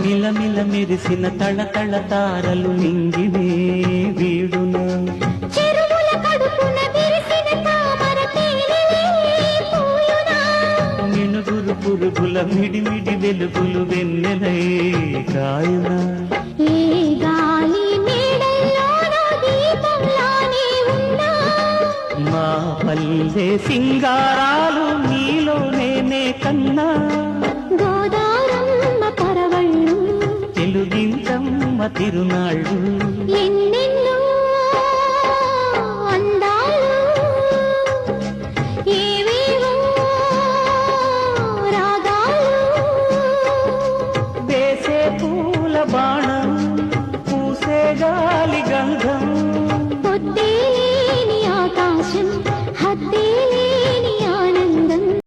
మిలమిల మెరిసిన తళతళ తారలు నింగినే వీడునా మినుగురు పురుగుల మిడిమిడి వెలుగులు వెన్నెలై కాయునా మా పల్లె సింగారాలు నీలో నేనే కన్నా గోదారమ్మ పరవళ్ళు తెలుగింతమ్మ తిరునాళ్ళు ఎన్నెన్నో